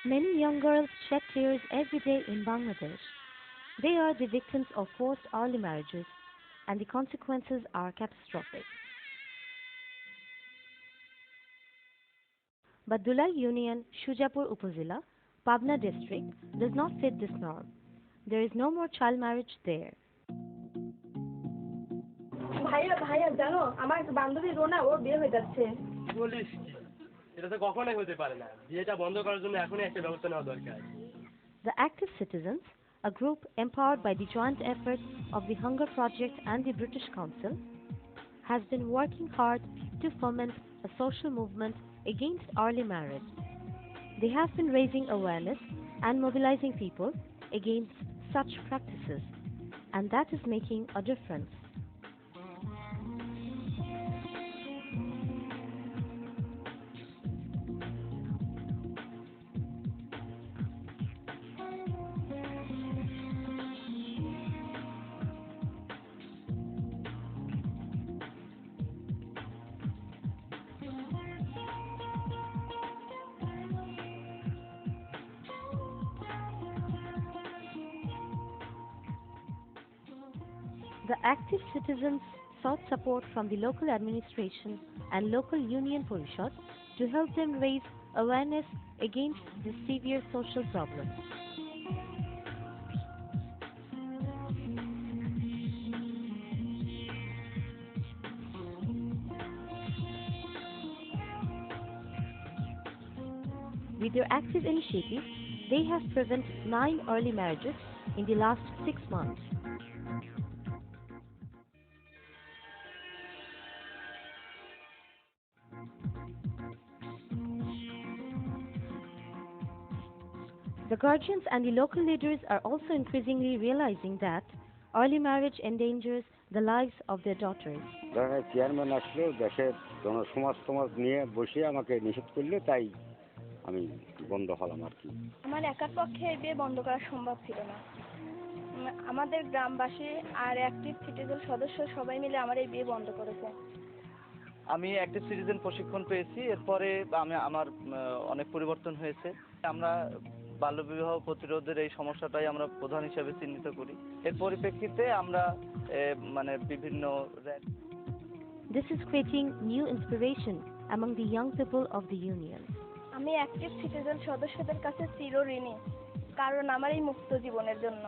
Many young girls shed tears every day in Bangladesh. They are the victims of forced early marriages, and the consequences are catastrophic. But Dulai Union, Shujapur Upazila, Pabna district does not fit this norm. There is no more child marriage there. ভাইয়া ভাইয়া জানো আমার এক বান্ধবী রোনা ওর বিয়ে হয়ে যাচ্ছে। বলিস কি? এটা তো কখনোই হতে পারে না। বিয়েটা বন্ধ করার জন্য এখনই একটা ব্যবস্থা নেওয়া দরকার। The Active Citizens, a group empowered by the joint efforts of the Hunger Project and the British Council, has been working hard to foment a social movement against early marriage. They have been raising awareness and mobilizing people against such practices, and that is making a difference. The active citizens sought support from the local administration and local union parishad to help them raise awareness against this severe social problem. With their active initiative, they have prevented 9 early marriages in the last 6 months. The guardians and the local leaders are also increasingly realizing that early marriage endangers the lives of their daughters. ধরনের chairman আসলো দেশের জনসমাজ সমাজ নিয়ে বসে আমাকে নিষেধ করলে তাই আমি বন্ধ হলাম আর কি। আমার একার পক্ষে এই বিয়ে বন্ধ করা সম্ভব ছিল না। আমাদের গ্রামবাসী আর অ্যাক্টিভ সিটিজেন সদস্য সবাই মিলে আমার এই বিয়ে বন্ধ করেছে। আমি অ্যাক্টিভ সিটিজেন প্রশিক্ষণ পেয়েছি, এরপরে আমার অনেক পরিবর্তন হয়েছে। আমরা বাল্যবিবাহ প্রতিরোধের এই সমস্যাটাই আমরা প্রধান হিসেবে চিহ্নিত করি। এর পরিপ্রেক্ষিতে আমরা মানে বিভিন্ন This is creating new inspiration among the young people of the union. আমি অ্যাক্টিভ সিটিজেন সদস্যদের কাছে চিরঋণী, কারণ আমার এই মুক্ত জীবনের জন্য।